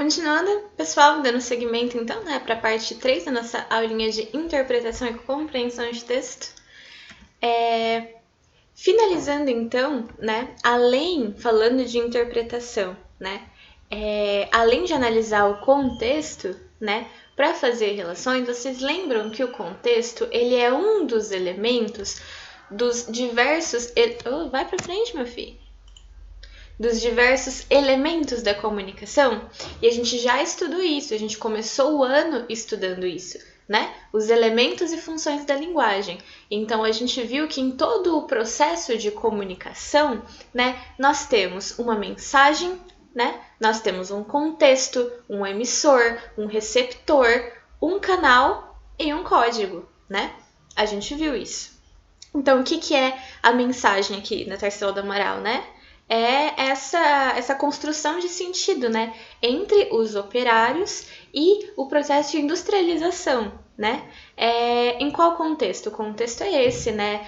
Continuando, pessoal, dando seguimento então, né, para a parte 3 da nossa aulinha de interpretação e compreensão de texto. Finalizando então, né, falando de interpretação, né, além de analisar o contexto, né, para fazer relações, vocês lembram que o contexto, ele é um dos elementos dos diversos... vai para frente, meu filho! Dos diversos elementos da comunicação, e a gente já estudou isso, a gente começou o ano estudando isso, né? Os elementos e funções da linguagem. Então a gente viu que em todo o processo de comunicação, né, nós temos uma mensagem, né? Nós temos um contexto, um emissor, um receptor, um canal e um código, né? A gente viu isso. Então o que é a mensagem aqui na Tarsila do Amaral, né? É essa construção de sentido, né, entre os operários e o processo de industrialização, né? Em qual contexto? O contexto é esse, né?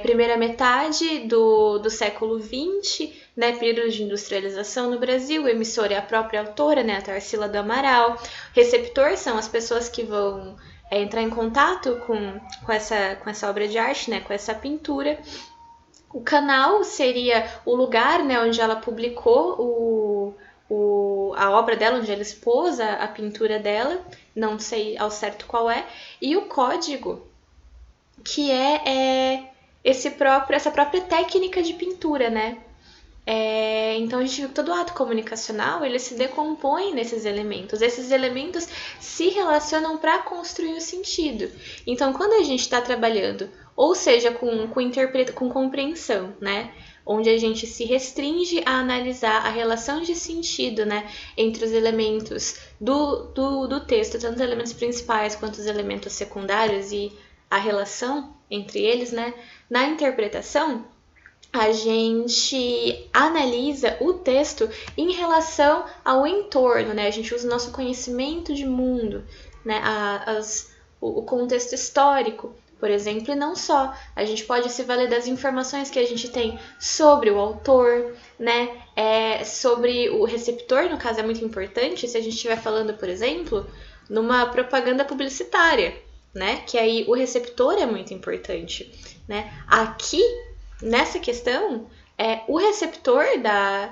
Primeira metade do século XX, né, período de industrialização no Brasil. O emissor é a própria autora, né, a Tarsila do Amaral. Receptor são as pessoas que vão entrar em contato com essa obra de arte, né, com essa pintura. O canal seria o lugar, né, onde ela publicou a obra dela, onde ela expôs a pintura dela, não sei ao certo qual é, e o código, que essa própria técnica de pintura, né? Então a gente viu que todo ato comunicacional ele se decompõe nesses elementos. Esses elementos se relacionam para construir o sentido. Então quando a gente está trabalhando, ou seja, com compreensão, né? Onde a gente se restringe a analisar a relação de sentido, né, entre os elementos do texto, tanto os elementos principais quanto os elementos secundários e a relação entre eles, né? Na interpretação, a gente analisa o texto em relação ao entorno, né? A gente usa o nosso conhecimento de mundo, né? O contexto histórico, por exemplo, e não só. A gente pode se valer das informações que a gente tem sobre o autor, né? Sobre o receptor, no caso, é muito importante, se a gente estiver falando, por exemplo, numa propaganda publicitária, né? Que aí o receptor é muito importante, né? Aqui, nessa questão, o receptor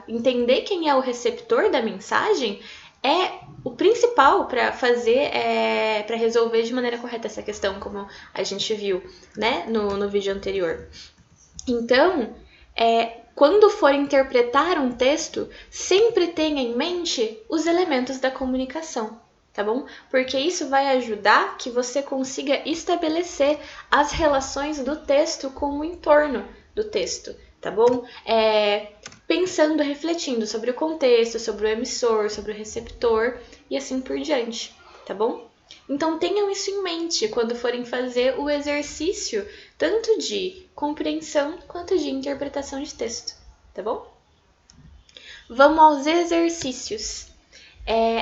entender quem é o receptor da mensagem é o principal para fazer, para resolver de maneira correta essa questão, como a gente viu, né, no vídeo anterior. Então, quando for interpretar um texto, sempre tenha em mente os elementos da comunicação, tá bom? Porque isso vai ajudar que você consiga estabelecer as relações do texto com o entorno do texto, tá bom? Pensando, refletindo sobre o contexto, sobre o emissor, sobre o receptor e assim por diante, tá bom? Então tenham isso em mente quando forem fazer o exercício tanto de compreensão quanto de interpretação de texto, tá bom? Vamos aos exercícios.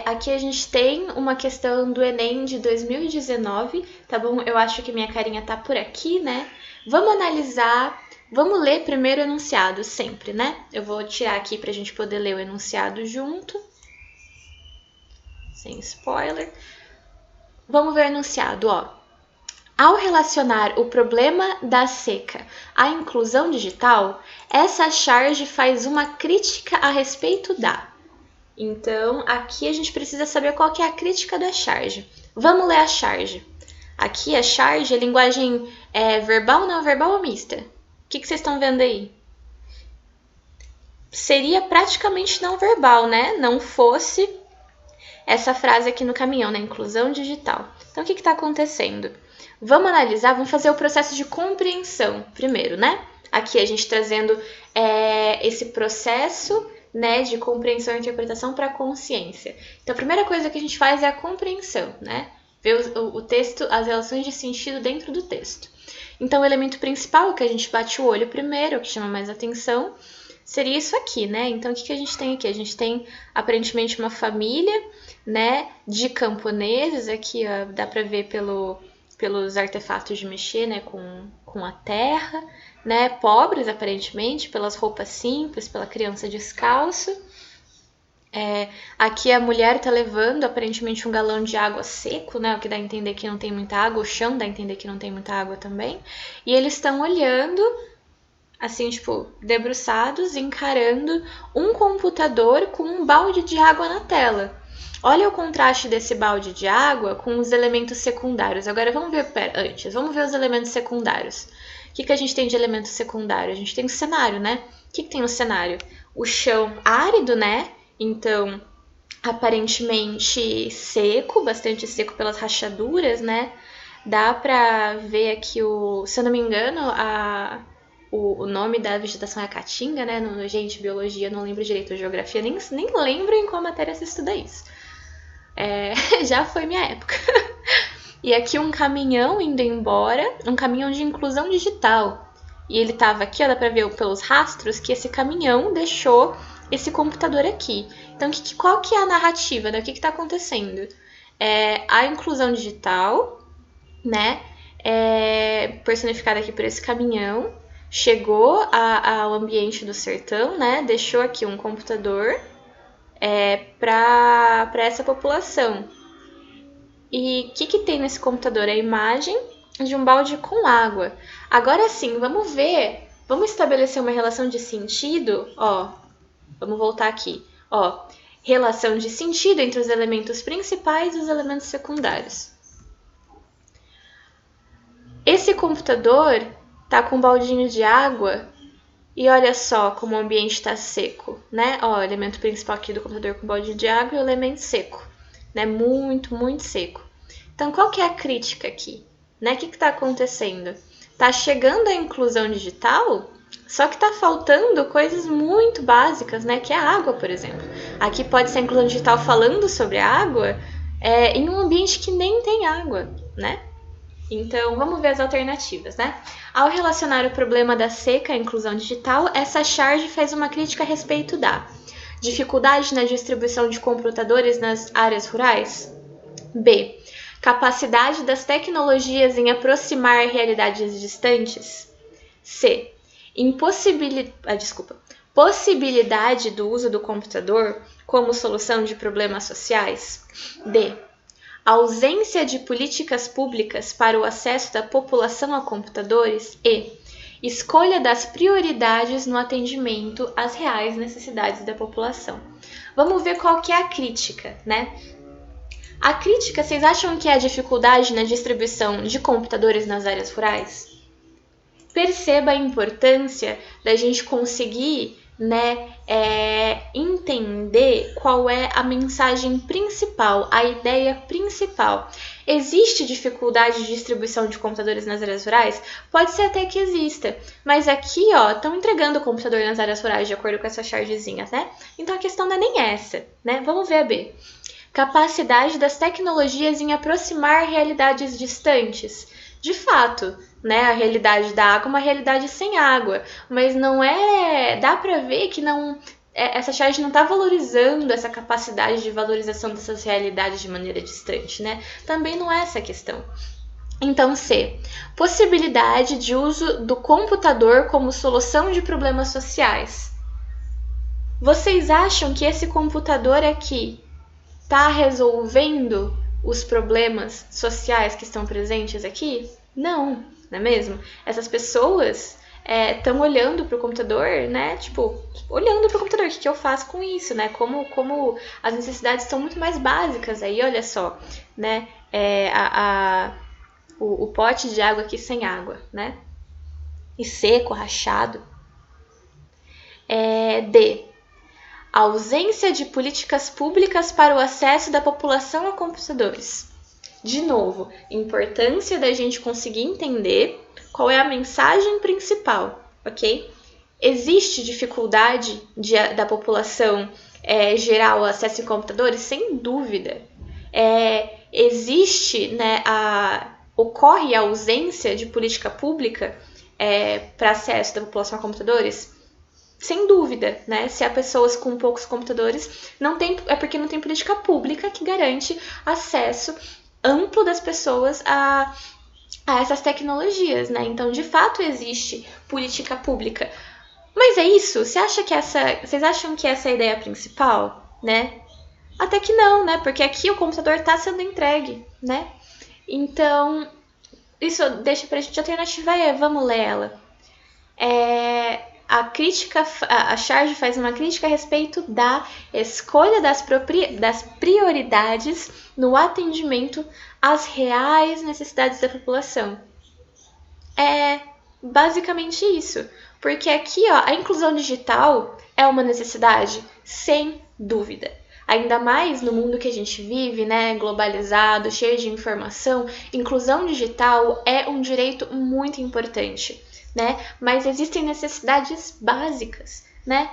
Aqui a gente tem uma questão do Enem de 2019, tá bom? Eu acho que minha carinha tá por aqui, né? Vamos analisar, vamos ler primeiro o enunciado sempre, né? Eu vou tirar aqui pra gente poder ler o enunciado junto, sem spoiler. Vamos ver o enunciado, ó. Ao relacionar o problema da seca à inclusão digital, essa charge faz uma crítica a respeito da... Então, aqui a gente precisa saber qual que é a crítica da charge. Vamos ler a charge. Aqui a charge é linguagem verbal, não verbal ou mista? O que vocês estão vendo aí? Seria praticamente não verbal, né? Não fosse essa frase aqui no caminhão, né? Inclusão digital. Então, o que está acontecendo? Vamos analisar, vamos fazer o processo de compreensão primeiro, né? Aqui a gente trazendo esse processo, né, de compreensão e interpretação para a consciência. Então, a primeira coisa que a gente faz é a compreensão, né? Ver o texto, as relações de sentido dentro do texto. Então, o elemento principal que a gente bate o olho primeiro, o que chama mais atenção, seria isso aqui, né? Então, o que a gente tem aqui? A gente tem, aparentemente, uma família, né, de camponeses. Aqui, ó, dá para ver pelos artefatos de mexer, né, com a terra, né, pobres, aparentemente, pelas roupas simples, pela criança descalça. Aqui a mulher tá levando aparentemente um galão de água seco, né? O que dá a entender que não tem muita água, o chão dá a entender que não tem muita água também. E eles estão olhando, assim, tipo, debruçados, encarando um computador com um balde de água na tela. Olha o contraste desse balde de água com os elementos secundários. Agora vamos ver, vamos ver os elementos secundários. O que a gente tem de elemento secundário? A gente tem o cenário, né? O que tem no cenário? O chão árido, né? Então, aparentemente seco, bastante seco pelas rachaduras, né? Dá pra ver aqui se eu não me engano, o nome da vegetação é a caatinga, né? Gente, biologia, não lembro direito, geografia, nem lembro em qual matéria se estuda isso. Já foi minha época. E aqui um caminhão indo embora, um caminhão de inclusão digital. E ele tava aqui, ó, dá pra ver pelos rastros que esse caminhão deixou esse computador aqui. Então, qual que é a narrativa, né? O que tá acontecendo? A inclusão digital, né? Personificada aqui por esse caminhão, chegou ao ambiente do sertão, né? Deixou aqui um computador para essa população. E o que tem nesse computador? A imagem de um balde com água. Agora sim, vamos ver, vamos estabelecer uma relação de sentido, ó. Vamos voltar aqui, ó. Relação de sentido entre os elementos principais e os elementos secundários. Esse computador tá com um baldinho de água e olha só como o ambiente está seco, né? Ó, o elemento principal aqui do computador com baldinho de água e o elemento seco, né? Muito, muito seco. Então, qual que é a crítica aqui? Né? O que está acontecendo? Tá chegando a inclusão digital, só que tá faltando coisas muito básicas, né? Que é a água, por exemplo. Aqui pode ser a inclusão digital falando sobre a água em um ambiente que nem tem água, né? Então, vamos ver as alternativas, né? Ao relacionar o problema da seca à inclusão digital, essa charge fez uma crítica a respeito da dificuldade na distribuição de computadores nas áreas rurais. B. Capacidade das tecnologias em aproximar realidades distantes. C. Possibilidade do uso do computador como solução de problemas sociais. D. Ausência de políticas públicas para o acesso da população a computadores. E. Escolha das prioridades no atendimento às reais necessidades da população. Vamos ver qual que é a crítica, né? A crítica, vocês acham que é a dificuldade na distribuição de computadores nas áreas rurais? Perceba a importância da gente conseguir, né, entender qual é a mensagem principal, a ideia principal. Existe dificuldade de distribuição de computadores nas áreas rurais? Pode ser até que exista, mas aqui, ó, estão entregando o computador nas áreas rurais de acordo com essa chargezinha, né? Então a questão não é nem essa, né? Vamos ver a B. Capacidade das tecnologias em aproximar realidades distantes. De fato, né, a realidade da água é uma realidade sem água, mas não dá para ver que não essa charge não está valorizando essa capacidade de valorização dessas realidades de maneira distante, né? Também não é essa a questão. Então, C. Possibilidade de uso do computador como solução de problemas sociais. Vocês acham que esse computador aqui está resolvendo os problemas sociais que estão presentes aqui? Não, não é mesmo? Essas pessoas estão olhando para o computador, né? Tipo, olhando para o computador, o que eu faço com isso, né? Como as necessidades são muito mais básicas aí, olha só, né? O pote de água aqui sem água, né? E seco, rachado. D. Ausência de políticas públicas para o acesso da população a computadores. De novo, importância da gente conseguir entender qual é a mensagem principal, ok? Existe dificuldade da população geral acesso a computadores? Sem dúvida. Existe, né, ocorre a ausência de política pública para acesso da população a computadores? Sem dúvida, né? Se há pessoas com poucos computadores, é porque não tem política pública que garante acesso amplo das pessoas a essas tecnologias, né? Então, de fato, existe política pública. Mas é isso? Vocês acham que essa é a ideia principal? né? Até que não, né? Porque aqui o computador está sendo entregue, né? Então, isso deixa pra gente a alternativa E, vamos ler ela. A charge faz uma crítica a respeito da escolha das prioridades no atendimento às reais necessidades da população. É basicamente isso. Porque aqui, ó, a inclusão digital é uma necessidade, sem dúvida. Ainda mais no mundo que a gente vive, né, globalizado, cheio de informação, inclusão digital é um direito muito importante, né? Mas existem necessidades básicas, né?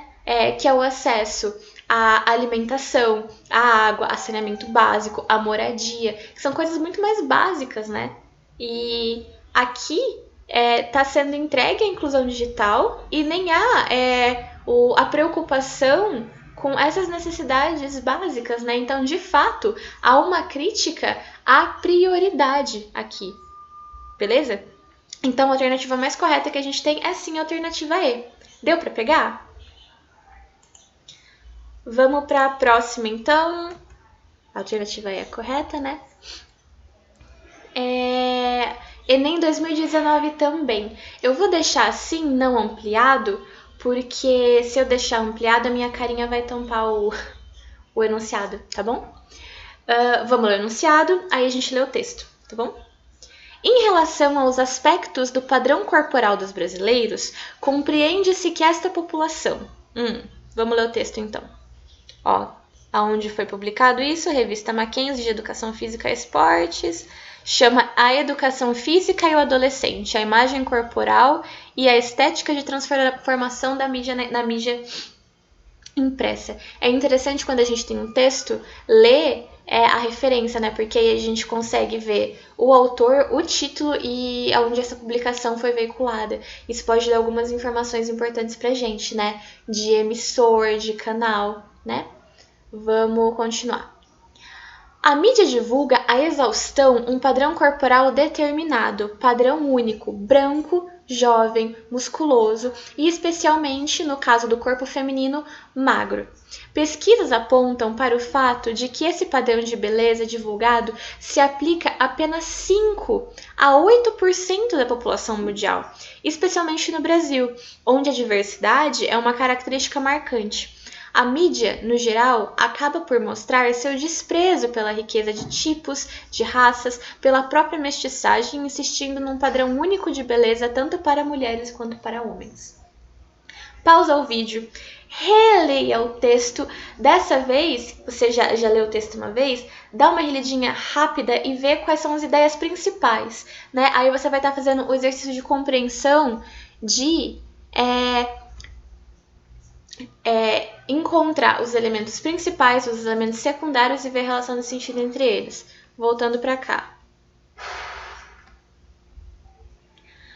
Que é o acesso à alimentação, à água, a saneamento básico, à moradia, que são coisas muito mais básicas, né? E aqui está sendo entregue a inclusão digital e nem há a preocupação com essas necessidades básicas, né? Então, de fato, há uma crítica à prioridade aqui, beleza? Então, a alternativa mais correta que a gente tem é sim a alternativa E. Deu para pegar? Vamos para a próxima, então. A alternativa E é correta, né? Enem 2019 também. Eu vou deixar assim, não ampliado, porque se eu deixar ampliado, a minha carinha vai tampar o enunciado, tá bom? Vamos ler o enunciado, aí a gente lê o texto, tá bom? Em relação aos aspectos do padrão corporal dos brasileiros, compreende-se que esta população... vamos ler o texto então. Ó, aonde foi publicado isso? Revista Mackenzie de Educação Física e Esportes... Chama A Educação Física e o Adolescente, a Imagem Corporal e a Estética de Transformação da mídia na mídia impressa. É interessante quando a gente tem um texto, ler a referência, né? Porque aí a gente consegue ver o autor, o título e onde essa publicação foi veiculada. Isso pode dar algumas informações importantes pra gente, né? De emissor, de canal, né? Vamos continuar. A mídia divulga a exaustão um padrão corporal determinado, padrão único, branco, jovem, musculoso e, especialmente no caso do corpo feminino, magro. Pesquisas apontam para o fato de que esse padrão de beleza divulgado se aplica a apenas 5 a 8% da população mundial, especialmente no Brasil, onde a diversidade é uma característica marcante. A mídia, no geral, acaba por mostrar seu desprezo pela riqueza de tipos, de raças, pela própria mestiçagem, insistindo num padrão único de beleza tanto para mulheres quanto para homens. Pausa o vídeo, releia o texto. Dessa vez, você já leu o texto uma vez, dá uma relidinha rápida e vê quais são as ideias principais, né? Aí você vai estar fazendo o exercício de compreensão de... encontrar os elementos principais, os elementos secundários e ver a relação de sentido entre eles. Voltando para cá.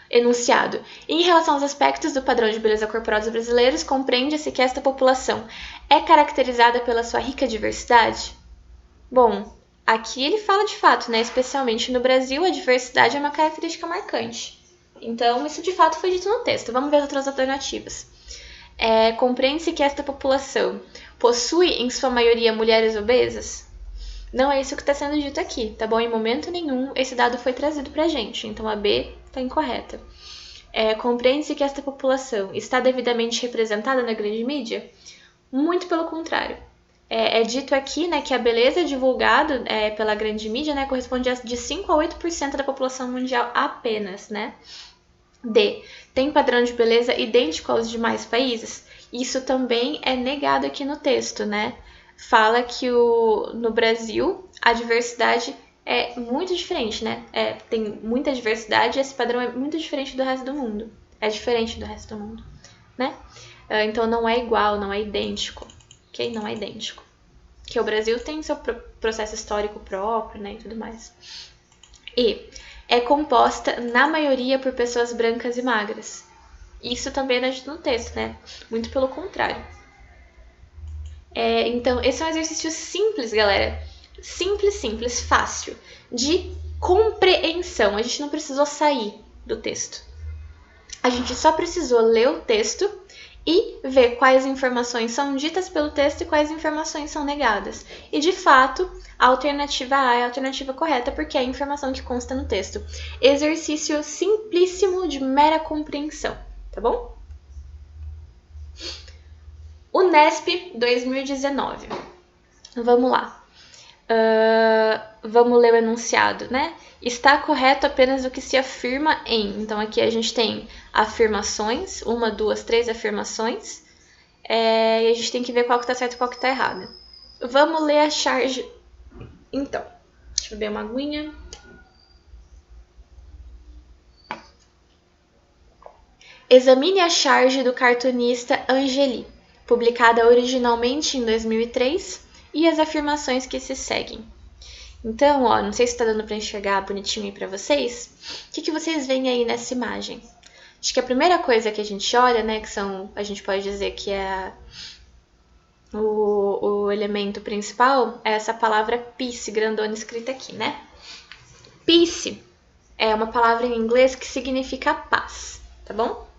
Enunciado. Em relação aos aspectos do padrão de beleza corporal dos brasileiros, compreende-se que esta população é caracterizada pela sua rica diversidade? Bom, aqui ele fala de fato, né? Especialmente no Brasil, a diversidade é uma característica marcante. Então, isso de fato foi dito no texto. Vamos ver as outras alternativas. Compreende-se que esta população possui, em sua maioria, mulheres obesas? Não é isso que está sendo dito aqui, tá bom? Em momento nenhum esse dado foi trazido pra gente, então a B está incorreta. Compreende-se que esta população está devidamente representada na grande mídia? Muito pelo contrário. É dito aqui, né, que a beleza divulgada pela grande mídia, né, corresponde a de 5 a 8% da população mundial apenas, né? D. Tem padrão de beleza idêntico aos demais países? Isso também é negado aqui no texto, né? Fala que no Brasil a diversidade é muito diferente, né? Tem muita diversidade e esse padrão é muito diferente do resto do mundo. É diferente do resto do mundo, né? Então não é igual, não é idêntico, ok? Não é idêntico. Porque o Brasil tem seu processo histórico próprio, né? E tudo mais. E é composta, na maioria, por pessoas brancas e magras. Isso também é dito no texto, né? Muito pelo contrário. Então, esse é um exercício simples, galera. Simples, fácil. De compreensão. A gente não precisou sair do texto. A gente só precisou ler o texto e ver quais informações são ditas pelo texto e quais informações são negadas. E, de fato, a alternativa A é a alternativa correta, porque é a informação que consta no texto. Exercício simplíssimo de mera compreensão, tá bom? Unesp 2019. Vamos lá. Vamos ler o enunciado, né? Está correto apenas o que se afirma em. Então, aqui a gente tem afirmações, 1, 2, 3 afirmações. E a gente tem que ver qual que tá certo e qual que tá errado. Vamos ler a charge. Então, deixa eu beber uma aguinha. Examine a charge do cartunista Angeli, publicada originalmente em 2003, e as afirmações que se seguem. Então, ó, não sei se tá dando para enxergar bonitinho aí para vocês. O que vocês veem aí nessa imagem? Acho que a primeira coisa que a gente olha, né, que são, a gente pode dizer que é o elemento principal, é essa palavra peace, grandona escrita aqui, né? Peace é uma palavra em inglês que significa paz, tá bom?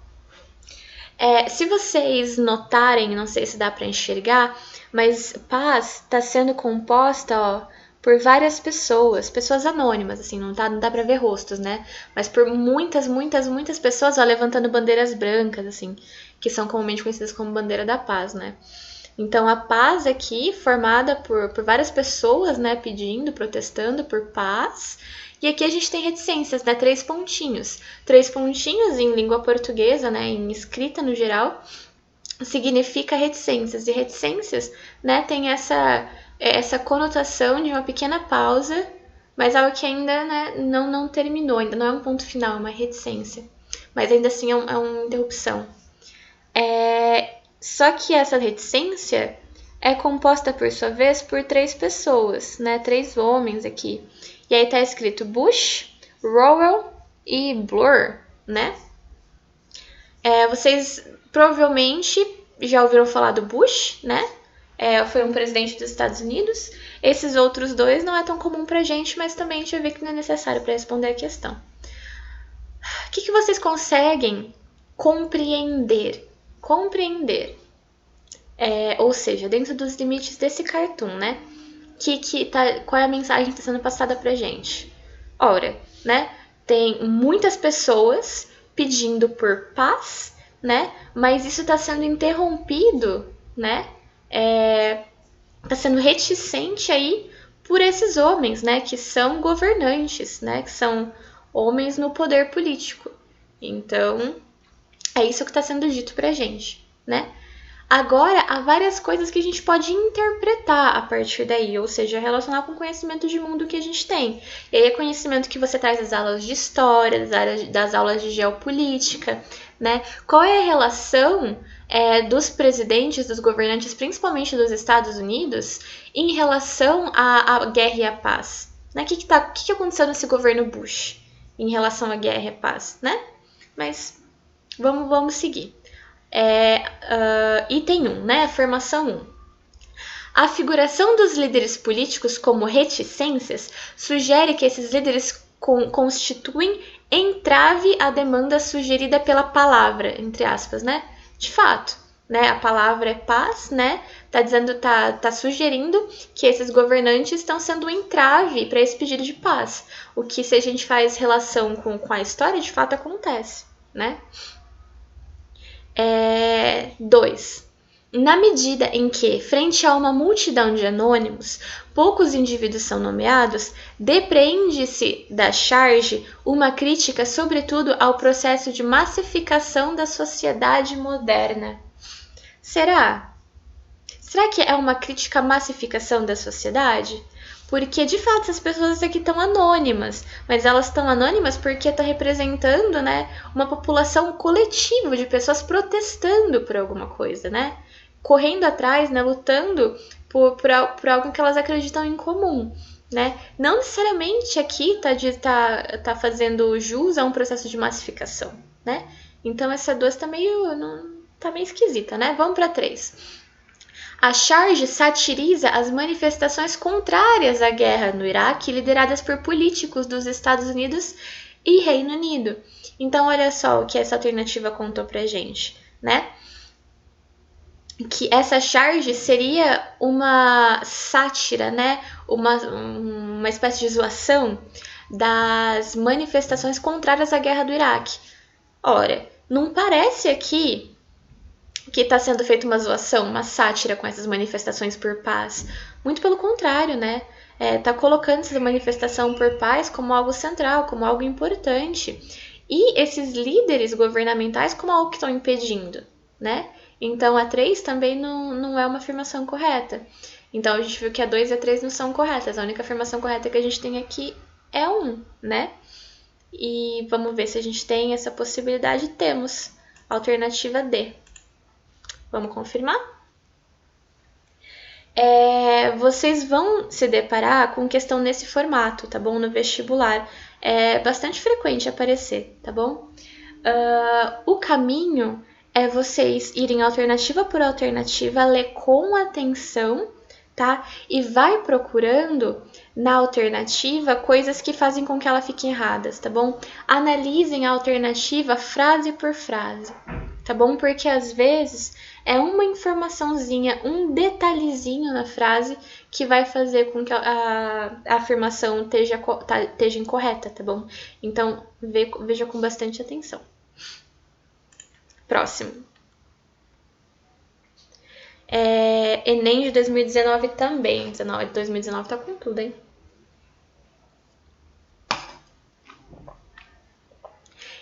Se vocês notarem, não sei se dá para enxergar, mas paz está sendo composta, ó, por várias pessoas anônimas, assim, não dá para ver rostos, né? Mas por muitas pessoas, ó, levantando bandeiras brancas, assim, que são comumente conhecidas como bandeira da paz, né? Então, a paz aqui, formada por várias pessoas, né, pedindo, protestando por paz. E aqui a gente tem reticências, né, 3 pontinhos. 3 pontinhos em língua portuguesa, né, em escrita no geral, significa reticências. E reticências, né, tem essa conotação de uma pequena pausa, mas algo que ainda, né, não terminou, ainda não é um ponto final, é uma reticência. Mas ainda assim é uma interrupção. Só que essa reticência é composta, por sua vez, por 3 pessoas, né? 3 homens aqui. E aí tá escrito Bush, Rowell e Blur, né? Vocês provavelmente já ouviram falar do Bush, né? Foi um presidente dos Estados Unidos. Esses outros 2 não é tão comum pra gente, mas também a gente vai ver que não é necessário para responder a questão. O que vocês conseguem compreender? Ou seja, dentro dos limites desse cartoon, né? Qual é a mensagem que está sendo passada pra gente? Ora, né? Tem muitas pessoas pedindo por paz, né? Mas isso está sendo interrompido, né? Está sendo reticente aí por esses homens, né? Que são governantes, né? Que são homens no poder político. Então, é isso que está sendo dito pra gente, né? Agora, há várias coisas que a gente pode interpretar a partir daí, ou seja, relacionar com o conhecimento de mundo que a gente tem. E aí é conhecimento que você traz das aulas de história, das aulas de geopolítica, né? Qual é a relação dos presidentes, dos governantes, principalmente dos Estados Unidos, em relação à guerra e à paz? Né? O que aconteceu nesse governo Bush em relação à guerra e à paz, né? Mas vamos seguir. Item 1, né? Afirmação 1. A figuração dos líderes políticos como reticências sugere que esses líderes constituem entrave à demanda sugerida pela palavra, entre aspas, né? De fato, né? A palavra é paz, né? Tá sugerindo que esses governantes estão sendo um entrave para esse pedido de paz. O que, se a gente faz relação com a história, de fato acontece, né? 2. Na medida em que, frente a uma multidão de anônimos, poucos indivíduos são nomeados, depreende-se da charge uma crítica, sobretudo, ao processo de massificação da sociedade moderna. Será? Será que é uma crítica à massificação da sociedade? Porque, de fato, essas pessoas aqui estão anônimas, mas elas estão anônimas porque está representando, né, uma população coletiva de pessoas protestando por alguma coisa, né? Correndo atrás, né, lutando por algo que elas acreditam em comum, né? Não necessariamente aqui tá fazendo jus a um processo de massificação, né? Então, essa 2 tá meio esquisita, né? Vamos para 3. A charge satiriza as manifestações contrárias à guerra no Iraque, lideradas por políticos dos Estados Unidos e Reino Unido. Então, olha só o que essa alternativa contou pra gente, né? que essa charge seria uma sátira, né? Uma espécie de zoação das manifestações contrárias à guerra do Iraque. Ora, não parece aqui que está sendo feita uma zoação, uma sátira com essas manifestações por paz. Muito pelo contrário, né? Tá colocando essa manifestação por paz como algo central, como algo importante. E esses líderes governamentais como algo que estão impedindo, né? Então, a 3 também não é uma afirmação correta. Então, a gente viu que a 2 e a 3 não são corretas. A única afirmação correta que a gente tem aqui é a 1, né? E vamos ver se a gente tem essa possibilidade. Temos. Alternativa D. Vamos confirmar? Vocês vão se deparar com questão nesse formato, tá bom? No vestibular. É bastante frequente aparecer, tá bom? O caminho é vocês irem alternativa por alternativa, ler com atenção, tá? E vai procurando na alternativa coisas que fazem com que ela fique erradas, tá bom? Analisem a alternativa frase por frase, tá bom? Porque às vezes é uma informaçãozinha, um detalhezinho na frase que vai fazer com que a afirmação esteja incorreta, tá bom? Então, veja com bastante atenção. Próximo. Enem de 2019 também. 2019 tá com tudo, hein?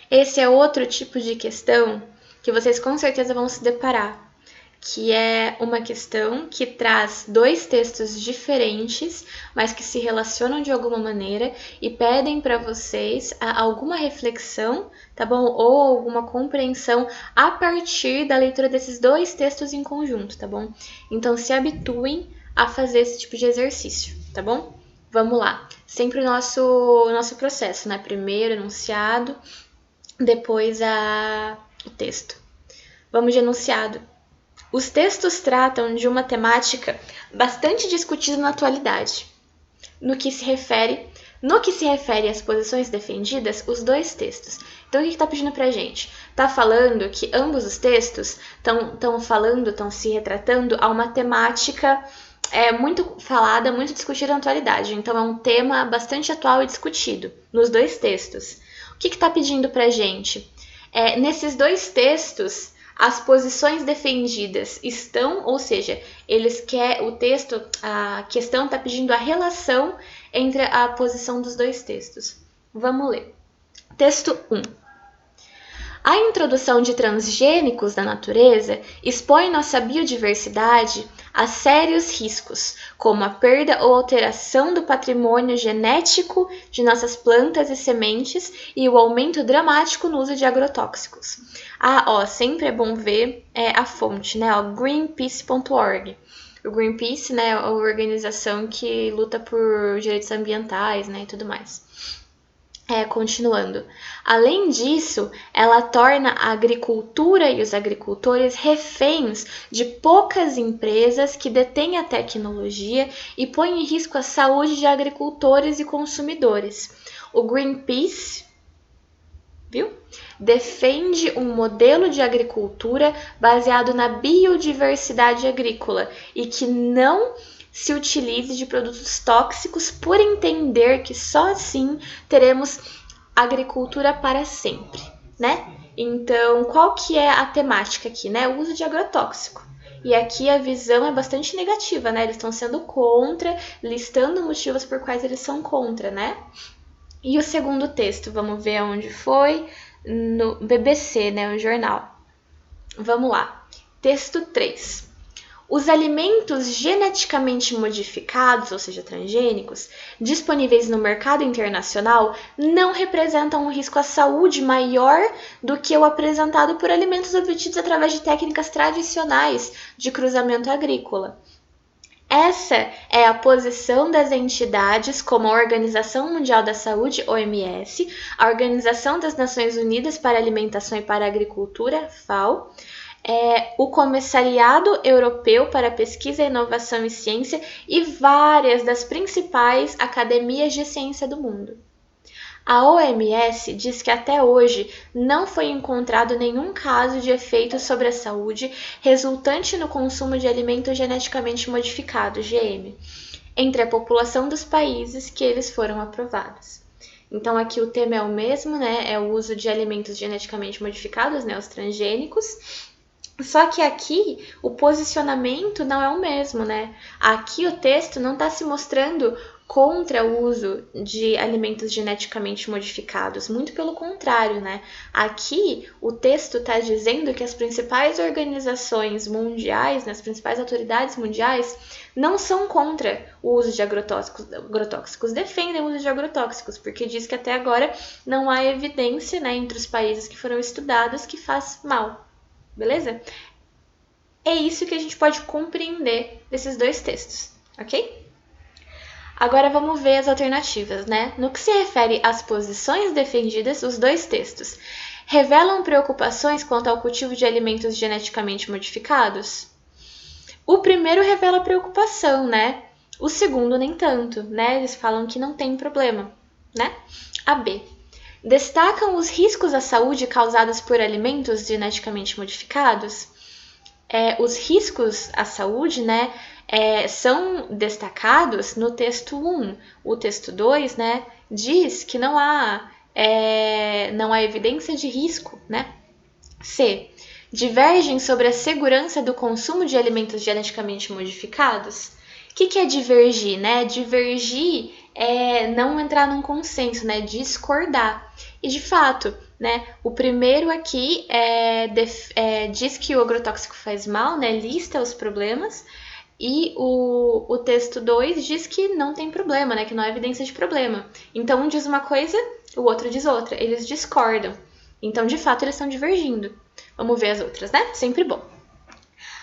Esse é outro tipo de questão que vocês com certeza vão se deparar, que é uma questão que traz dois textos diferentes, mas que se relacionam de alguma maneira e pedem para vocês alguma reflexão, tá bom? Ou alguma compreensão a partir da leitura desses dois textos em conjunto, tá bom? Então, se habituem a fazer esse tipo de exercício, tá bom? Vamos lá. Sempre o nosso processo, né? Primeiro enunciado, depois o texto. Vamos de enunciado. Os textos tratam de uma temática bastante discutida na atualidade. No que se refere às posições defendidas, os dois textos. Então, o que está pedindo para a gente? Está falando que ambos os textos estão se retratando a uma temática muito falada, muito discutida na atualidade. Então, é um tema bastante atual e discutido nos dois textos. O que está pedindo para a gente? Nesses dois textos, as posições defendidas estão, ou seja, a questão está pedindo a relação entre a posição dos dois textos. Vamos ler. Texto 1. A introdução de transgênicos da natureza expõe nossa biodiversidade a sérios riscos, como a perda ou alteração do patrimônio genético de nossas plantas e sementes e o aumento dramático no uso de agrotóxicos. Sempre é bom ver a fonte, né? Greenpeace.org. O Greenpeace, né, é uma organização que luta por direitos ambientais, né, e tudo mais. Continuando. Além disso, ela torna a agricultura e os agricultores reféns de poucas empresas que detêm a tecnologia e põem em risco a saúde de agricultores e consumidores. O Greenpeace, defende um modelo de agricultura baseado na biodiversidade agrícola e que não se utilize de produtos tóxicos, por entender que só assim teremos agricultura para sempre, né? Então, qual que é a temática aqui, né? O uso de agrotóxico. E aqui a visão é bastante negativa, né? Eles estão sendo contra, listando motivos por quais eles são contra, né? E o segundo texto, vamos ver onde foi, no BBC, né? O jornal. Vamos lá. Texto 3. Os alimentos geneticamente modificados, ou seja, transgênicos, disponíveis no mercado internacional não representam um risco à saúde maior do que o apresentado por alimentos obtidos através de técnicas tradicionais de cruzamento agrícola. Essa é a posição das entidades como a Organização Mundial da Saúde, OMS, a Organização das Nações Unidas para a Alimentação e para a Agricultura, FAO, o Comissariado Europeu para Pesquisa, Inovação e Ciência e várias das principais academias de ciência do mundo. A OMS diz que até hoje não foi encontrado nenhum caso de efeito sobre a saúde resultante no consumo de alimentos geneticamente modificados, GM, entre a população dos países que eles foram aprovados. Então aqui o tema é o mesmo, né? É o uso de alimentos geneticamente modificados, né? Os transgênicos. Só que aqui o posicionamento não é o mesmo, né? Aqui o texto não está se mostrando contra o uso de alimentos geneticamente modificados, muito pelo contrário, né? Aqui o texto está dizendo que as principais organizações mundiais, né, as principais autoridades mundiais, não são contra o uso de agrotóxicos, defendem o uso de agrotóxicos, porque diz que até agora não há evidência, né, entre os países que foram estudados que faz mal. Beleza? É isso que a gente pode compreender desses dois textos, ok? Agora vamos ver as alternativas, né? No que se refere às posições defendidas, os dois textos revelam preocupações quanto ao cultivo de alimentos geneticamente modificados? O primeiro revela preocupação, né? O segundo nem tanto, né? Eles falam que não tem problema, né? A B. Destacam os riscos à saúde causados por alimentos geneticamente modificados? Os riscos à saúde, né, são destacados no texto 1. O texto 2, né, diz que não há evidência de risco, né? C. Divergem sobre a segurança do consumo de alimentos geneticamente modificados? O que é divergir, né? Divergir é não entrar num consenso, né? Discordar. E de fato, né? O primeiro aqui diz que o agrotóxico faz mal, né? Lista os problemas. E o texto 2 diz que não tem problema, né? Que não há evidência de problema. Então um diz uma coisa, o outro diz outra. Eles discordam. Então, de fato, eles estão divergindo. Vamos ver as outras, né? Sempre bom.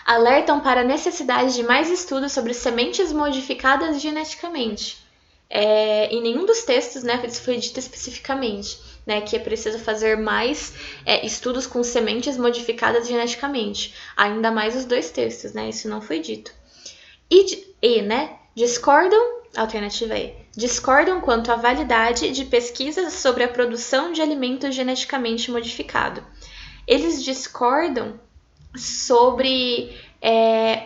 Alertam para a necessidade de mais estudos sobre sementes modificadas geneticamente. Em nenhum dos textos, né, isso foi dito especificamente, né, que é preciso fazer mais estudos com sementes modificadas geneticamente. Ainda mais os dois textos, né, isso não foi dito. Né, discordam, alternativa E, discordam quanto à validade de pesquisas sobre a produção de alimentos geneticamente modificados. Eles discordam sobre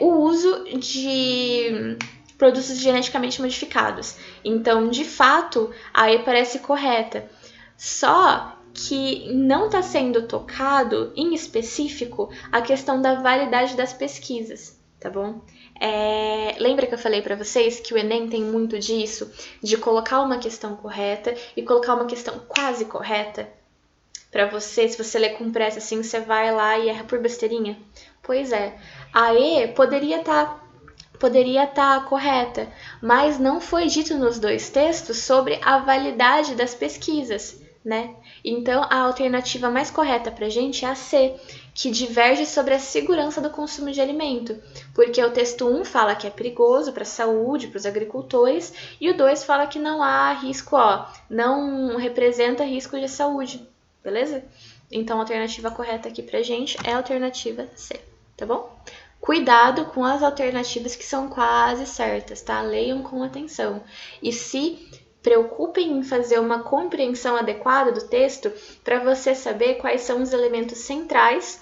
o uso de produtos geneticamente modificados. Então, de fato, a E parece correta. Só que não está sendo tocado, em específico, a questão da validade das pesquisas, tá bom? Lembra que eu falei para vocês que o Enem tem muito disso, de colocar uma questão correta e colocar uma questão quase correta? Para você, se você ler com pressa assim, você vai lá e erra por besteirinha? Pois é, a E poderia estar correta, mas não foi dito nos dois textos sobre a validade das pesquisas, né? Então, a alternativa mais correta para a gente é a C, que diverge sobre a segurança do consumo de alimento, porque o texto 1 fala que é perigoso para a saúde, para os agricultores, e o 2 fala que não há risco, não representa risco de saúde, beleza? Então, a alternativa correta aqui para a gente é a alternativa C, tá bom? Cuidado com as alternativas que são quase certas, tá? Leiam com atenção. E se preocupem em fazer uma compreensão adequada do texto para você saber quais são os elementos centrais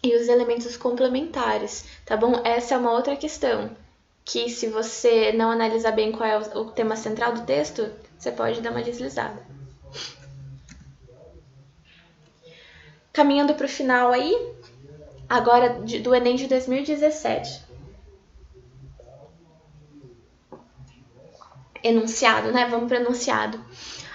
e os elementos complementares, tá bom? Essa é uma outra questão, que se você não analisar bem qual é o tema central do texto, você pode dar uma deslizada. Caminhando para o final aí, agora do Enem de 2017. Enunciado, né? Vamos para o enunciado.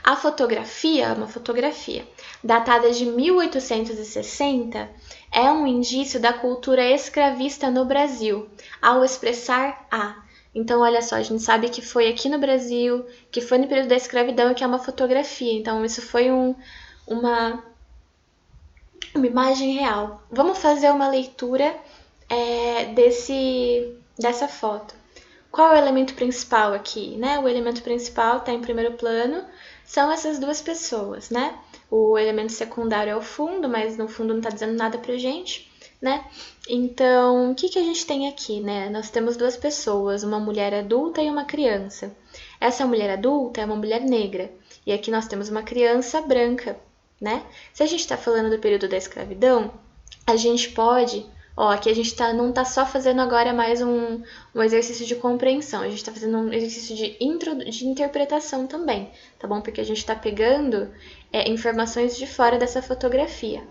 A fotografia, uma fotografia datada de 1860, é um indício da cultura escravista no Brasil, ao expressar a. Então, olha só, a gente sabe que foi aqui no Brasil, que foi no período da escravidão, que é uma fotografia. Então, isso foi uma imagem real. Vamos fazer uma leitura dessa foto. Qual é o elemento principal aqui, né? O elemento principal está em primeiro plano, são essas duas pessoas, né? O elemento secundário é o fundo, mas no fundo não está dizendo nada pra gente, né? Então, o que a gente tem aqui, né? Nós temos duas pessoas, uma mulher adulta e uma criança. Essa mulher adulta é uma mulher negra E aqui nós temos uma criança branca, né? Se a gente está falando do período da escravidão, a gente pode... Ó, aqui a gente não tá só fazendo agora mais um exercício de compreensão, a gente tá fazendo um exercício de interpretação também, tá bom? Porque a gente tá pegando informações de fora dessa fotografia.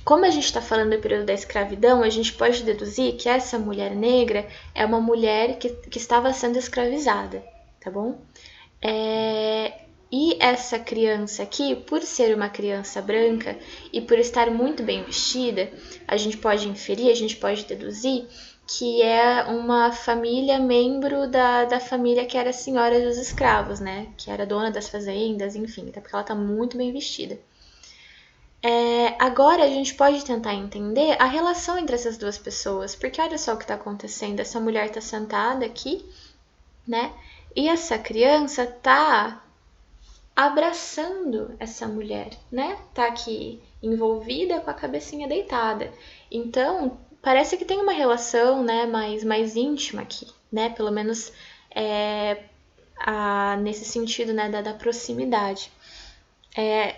Como a gente está falando do período da escravidão, a gente pode deduzir que essa mulher negra é uma mulher que estava sendo escravizada, tá bom? E essa criança aqui, por ser uma criança branca e por estar muito bem vestida, a gente pode inferir, a gente pode deduzir que é uma família, membro da família que era a senhora dos escravos, né? Que era dona das fazendas, enfim, até porque ela está muito bem vestida. Agora a gente pode tentar entender a relação entre essas duas pessoas, porque olha só o que está acontecendo. Essa mulher está sentada aqui, né? E essa criança está abraçando essa mulher, né? Tá aqui envolvida com a cabecinha deitada. Então, parece que tem uma relação, né, mais íntima aqui, né? Pelo menos nesse sentido, né, da proximidade.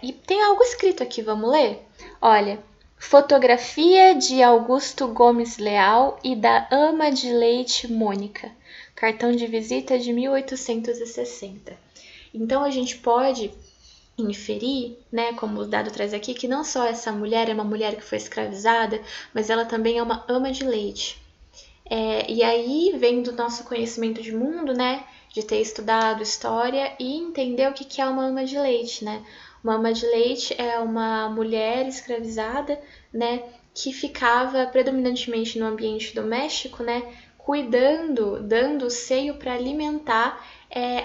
E tem algo escrito aqui, vamos ler? Olha, fotografia de Augusto Gomes Leal e da ama de leite Mônica. Cartão de visita de 1860. Então, a gente pode inferir, né, como o dado traz aqui, que não só essa mulher é uma mulher que foi escravizada, mas ela também é uma ama de leite. E aí vem do nosso conhecimento de mundo, né, de ter estudado história e entender o que é uma ama de leite, né? Uma ama de leite é uma mulher escravizada, né, que ficava predominantemente no ambiente doméstico, né, cuidando, dando o seio para alimentar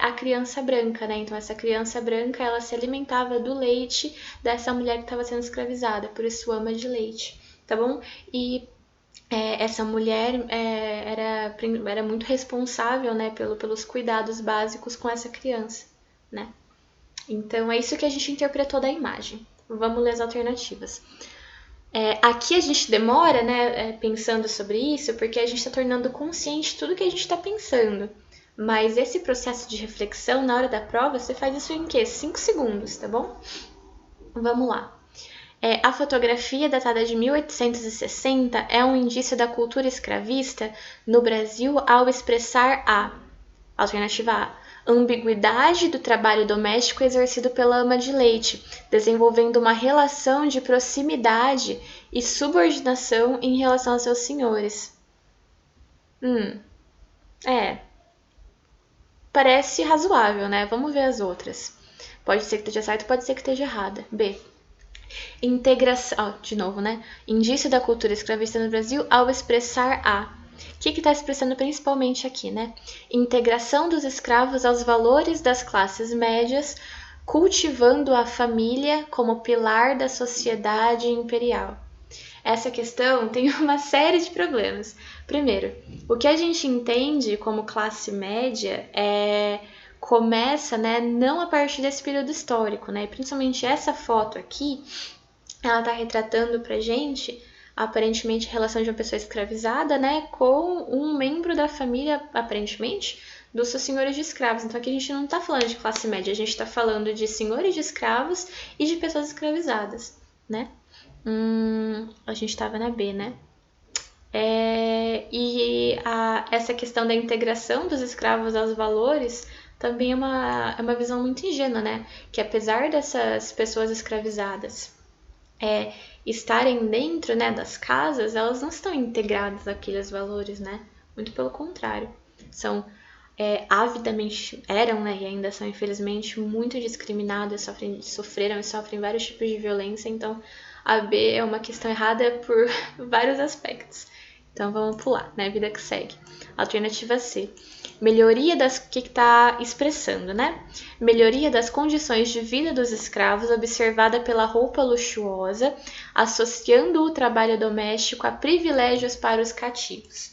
a criança branca, né? Então essa criança branca, ela se alimentava do leite dessa mulher que estava sendo escravizada, por isso ama de leite, tá bom? E essa mulher era muito responsável, né, pelos cuidados básicos com essa criança, né? Então é isso que a gente interpretou da imagem. Vamos ler as alternativas. Aqui a gente demora, né, pensando sobre isso, porque a gente está tornando consciente tudo que a gente está pensando. Mas esse processo de reflexão, na hora da prova, você faz isso em quê? 5 segundos, tá bom? Vamos lá. A fotografia datada de 1860 é um indício da cultura escravista no Brasil ao expressar alternativa A, ambiguidade do trabalho doméstico exercido pela ama de leite, desenvolvendo uma relação de proximidade e subordinação em relação aos seus senhores. Parece razoável, né? Vamos ver as outras. Pode ser que esteja certo, pode ser que esteja errada. B. Integração, de novo, né? Indício da cultura escravista no Brasil ao expressar O que está expressando principalmente aqui, né? Integração dos escravos aos valores das classes médias, cultivando a família como pilar da sociedade imperial. Essa questão tem uma série de problemas. Primeiro, o que a gente entende como classe média começa, né, não a partir desse período histórico, né? Principalmente essa foto aqui, ela está retratando pra gente aparentemente a relação de uma pessoa escravizada, né, com um membro da família, aparentemente, dos seus senhores de escravos. Então aqui a gente não está falando de classe média, a gente está falando de senhores de escravos e de pessoas escravizadas, né? A gente estava na B, né? Essa questão da integração dos escravos aos valores também é uma visão muito ingênua, né? Que apesar dessas pessoas escravizadas estarem dentro, né, das casas, elas não estão integradas àqueles valores, né? Muito pelo contrário. São avidamente, eram, né, e ainda são, infelizmente, muito discriminadas, sofreram e sofrem vários tipos de violência. Então, a B é uma questão errada por vários aspectos. Então, vamos pular, né? Vida que segue. Alternativa C. Melhoria que está expressando, né? Melhoria das condições de vida dos escravos observada pela roupa luxuosa, associando o trabalho doméstico a privilégios para os cativos.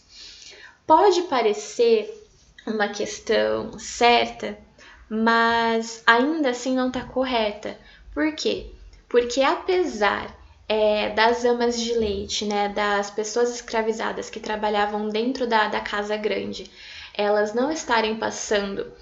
Pode parecer uma questão certa, mas ainda assim não está correta. Por quê? Porque apesar das amas de leite, né, das pessoas escravizadas que trabalhavam dentro da casa grande, elas não estarem passando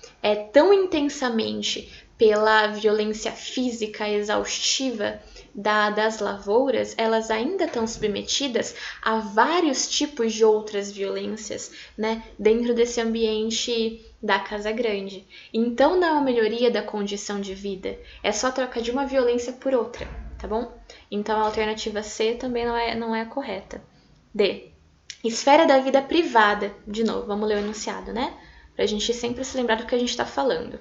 tão intensamente pela violência física exaustiva das lavouras, elas ainda estão submetidas a vários tipos de outras violências, né, dentro desse ambiente da Casa Grande. Então não é uma melhoria da condição de vida, é só troca de uma violência por outra, tá bom? Então a alternativa C também não é correta. D. Esfera da vida privada. De novo, vamos ler o enunciado, né? Pra gente sempre se lembrar do que a gente está falando.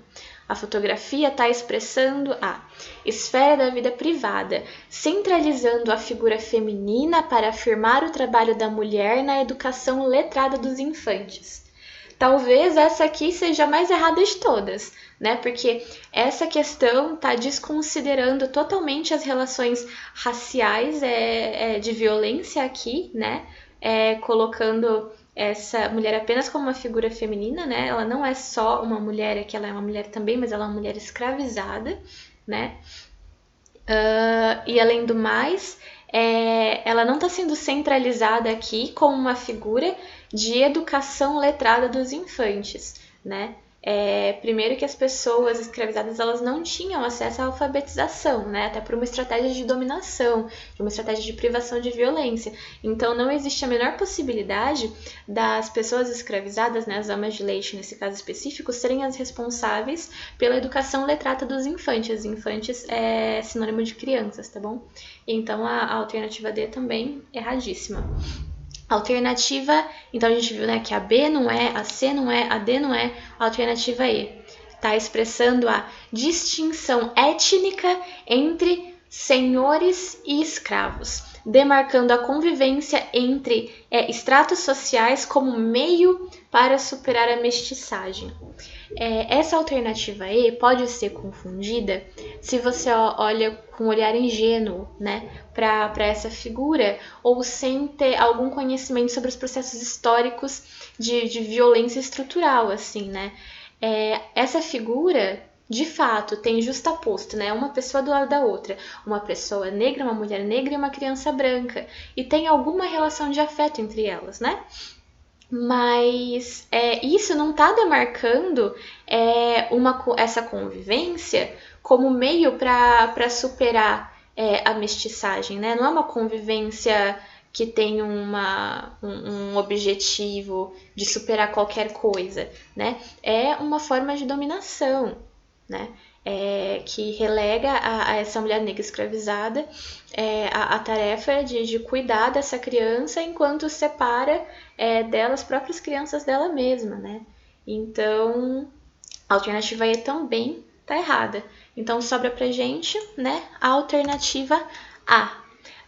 A fotografia está expressando a esfera da vida privada, centralizando a figura feminina para afirmar o trabalho da mulher na educação letrada dos infantes. Talvez essa aqui seja a mais errada de todas, né? Porque essa questão está desconsiderando totalmente as relações raciais de violência aqui, né? Colocando essa mulher apenas como uma figura feminina, né? Ela não é só uma mulher, é que ela é uma mulher também, mas ela é uma mulher escravizada, né? E além do mais, ela não está sendo centralizada aqui como uma figura de educação letrada dos infantes, né? Primeiro que as pessoas escravizadas elas não tinham acesso à alfabetização, né? Até por uma estratégia de dominação, de uma estratégia de privação de violência. Então não existe a menor possibilidade das pessoas escravizadas, né, as amas de leite nesse caso específico, serem as responsáveis pela educação letrada dos infantes. Infantes é sinônimo de crianças, tá bom? Então a alternativa D também erradíssima. Alternativa, então a gente viu, né, que a B não é, a C não é, a D não é, a alternativa E está expressando a distinção étnica entre senhores e escravos, demarcando a convivência entre estratos sociais como meio para superar a mestiçagem. Essa alternativa E pode ser confundida se você olha com um olhar ingênuo, né, para essa figura, ou sem ter algum conhecimento sobre os processos históricos de violência estrutural, assim, né? Essa figura, de fato, tem justaposto, né, uma pessoa do lado da outra, uma pessoa negra, uma mulher negra e uma criança branca, e tem alguma relação de afeto entre elas, né? Mas isso não está demarcando essa convivência como meio para superar a mestiçagem, né? Não é uma convivência que tem um objetivo de superar qualquer coisa, né? É uma forma de dominação, né? Que relega a essa mulher negra escravizada a tarefa de cuidar dessa criança enquanto separa delas próprias crianças dela mesma, né? Então, a alternativa E também tá errada. Então, sobra pra gente, né, a alternativa A.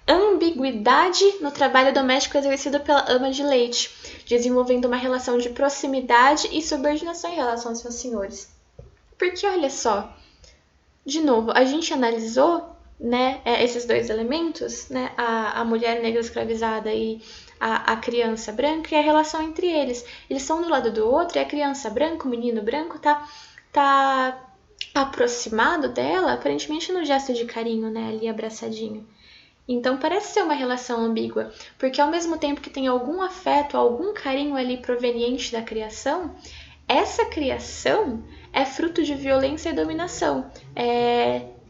Ambiguidade no trabalho doméstico exercido pela ama de leite, desenvolvendo uma relação de proximidade e subordinação em relação aos seus senhores. Porque, olha só, de novo, a gente analisou, né, esses dois elementos, né, a mulher negra escravizada e a criança branca, e a relação entre eles. Eles são do lado do outro, e a criança branca, o menino branco, tá aproximado dela, aparentemente no gesto de carinho, né, ali abraçadinho. Então parece ser uma relação ambígua, porque ao mesmo tempo que tem algum afeto, algum carinho ali proveniente da criação, essa criação é fruto de violência e dominação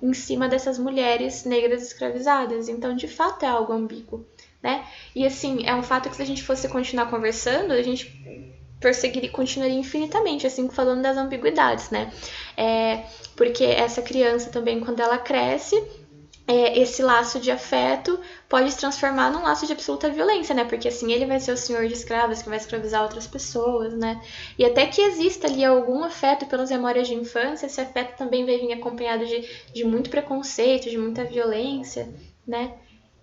em cima dessas mulheres negras escravizadas. Então, de fato, é algo ambíguo, né? E assim, é um fato que se a gente fosse continuar conversando, a gente continuaria infinitamente, assim, falando das ambiguidades, né? Porque essa criança também, quando ela cresce, esse laço de afeto pode se transformar num laço de absoluta violência, né? Porque assim ele vai ser o senhor de escravos que vai escravizar outras pessoas, né? E até que exista ali algum afeto pelas memórias de infância, esse afeto também vai vir acompanhado de muito preconceito, de muita violência, né?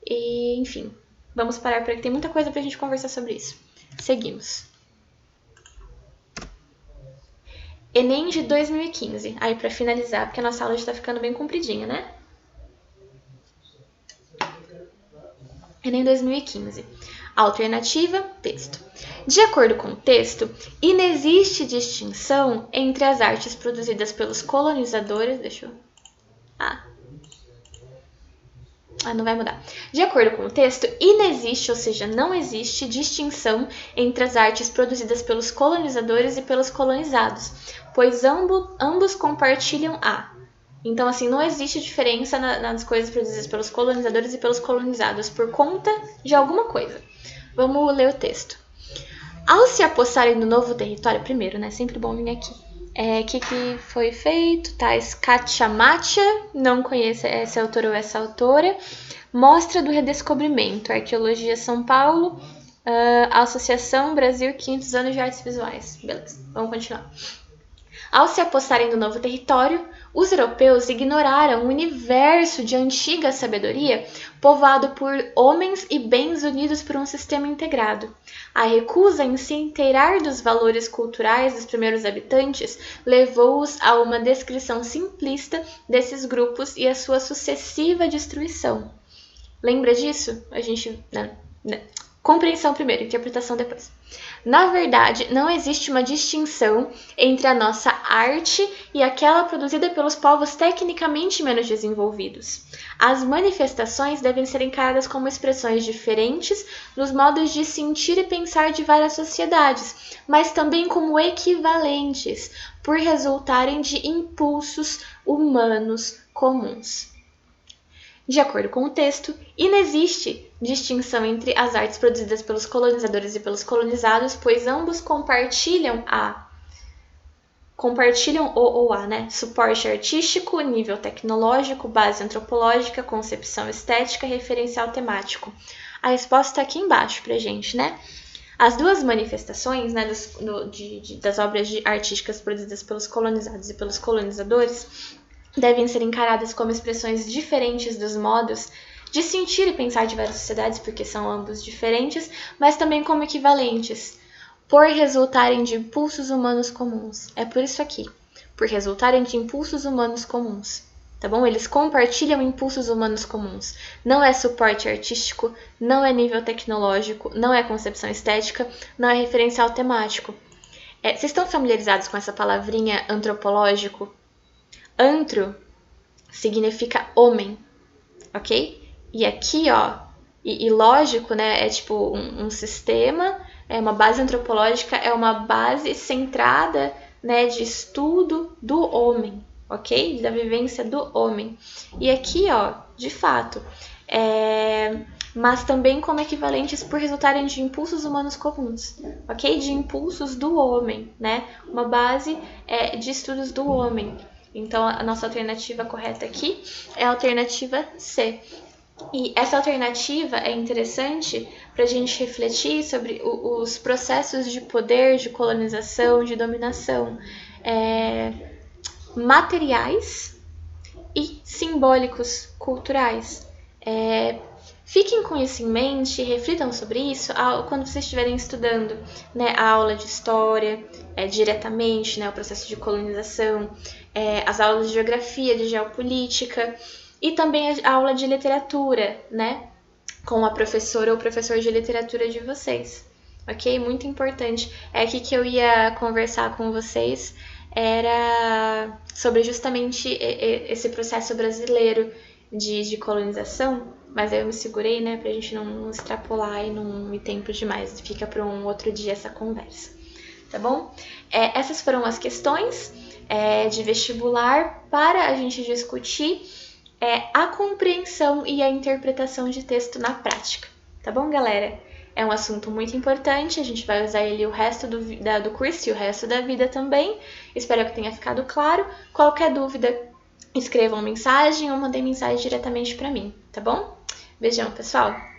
E, enfim, vamos parar por aqui. Tem muita coisa pra gente conversar sobre isso. Seguimos. Enem de 2015. Aí, pra finalizar, porque a nossa aula já tá ficando bem compridinha, né? Enem 2015. Alternativa, texto. De acordo com o texto, inexiste distinção entre as artes produzidas pelos colonizadores... não vai mudar. De acordo com o texto, inexiste, ou seja, não existe distinção entre as artes produzidas pelos colonizadores e pelos colonizados, pois ambos compartilham a Então, assim, não existe diferença nas coisas produzidas pelos colonizadores e pelos colonizados por conta de alguma coisa. Vamos ler o texto. Ao se apossarem no novo território, primeiro, né? Sempre bom vir aqui. Que foi feito? Tais Cachamacha, não conheço esse autor ou essa autora. Mostra do Redescobrimento, Arqueologia São Paulo, Associação Brasil 500 anos de Artes Visuais. Beleza, vamos continuar. Ao se apossarem do novo território, os europeus ignoraram um universo de antiga sabedoria povoado por homens e bens unidos por um sistema integrado. A recusa em se inteirar dos valores culturais dos primeiros habitantes levou-os a uma descrição simplista desses grupos e a sua sucessiva destruição. Lembra disso? A gente... Compreensão primeiro, interpretação depois. Na verdade, não existe uma distinção entre a nossa arte e aquela produzida pelos povos tecnicamente menos desenvolvidos. As manifestações devem ser encaradas como expressões diferentes dos modos de sentir e pensar de várias sociedades, mas também como equivalentes, por resultarem de impulsos humanos comuns. De acordo com o texto, inexiste distinção entre as artes produzidas pelos colonizadores e pelos colonizados, pois ambos compartilham suporte artístico, nível tecnológico, base antropológica, concepção estética, referencial temático. A resposta está aqui embaixo pra gente, né? As duas manifestações, né, das obras artísticas produzidas pelos colonizados e pelos colonizadores devem ser encaradas como expressões diferentes dos modos de sentir e pensar de várias sociedades, porque são ambos diferentes, mas também como equivalentes, por resultarem de impulsos humanos comuns. É por isso aqui, por resultarem de impulsos humanos comuns, tá bom? Eles compartilham impulsos humanos comuns. Não é suporte artístico, não é nível tecnológico, não é concepção estética, não é referencial temático. Vocês estão familiarizados com essa palavrinha antropológico? Antro significa homem, ok? E aqui, ó, e lógico, né, é tipo um sistema, é uma base antropológica, é uma base centrada, né, de estudo do homem, ok? Da vivência do homem. E aqui, ó, de fato, mas também como equivalentes por resultarem de impulsos humanos comuns, ok? De impulsos do homem, né? Uma base de estudos do homem. Então, a nossa alternativa correta aqui é a alternativa C. E essa alternativa é interessante para a gente refletir sobre os processos de poder, de colonização, de dominação materiais e simbólicos, culturais. Fiquem com isso em mente, reflitam sobre isso quando vocês estiverem estudando, né, a aula de história, diretamente, né, o processo de colonização, as aulas de geografia, de geopolítica e também a aula de literatura, né, com a professora ou professor de literatura de vocês, ok? Muito importante. Aqui que eu ia conversar com vocês era sobre justamente esse processo brasileiro de colonização, mas aí eu me segurei, né, pra gente não extrapolar e não ir tempo demais. Fica para um outro dia essa conversa, tá bom? Essas foram as questões de vestibular para a gente discutir a compreensão e a interpretação de texto na prática, tá bom, galera? É um assunto muito importante, a gente vai usar ele o resto do curso e o resto da vida também. Espero que tenha ficado claro. Qualquer dúvida, escrevam mensagem ou mandem mensagem diretamente para mim, tá bom? Beijão, pessoal!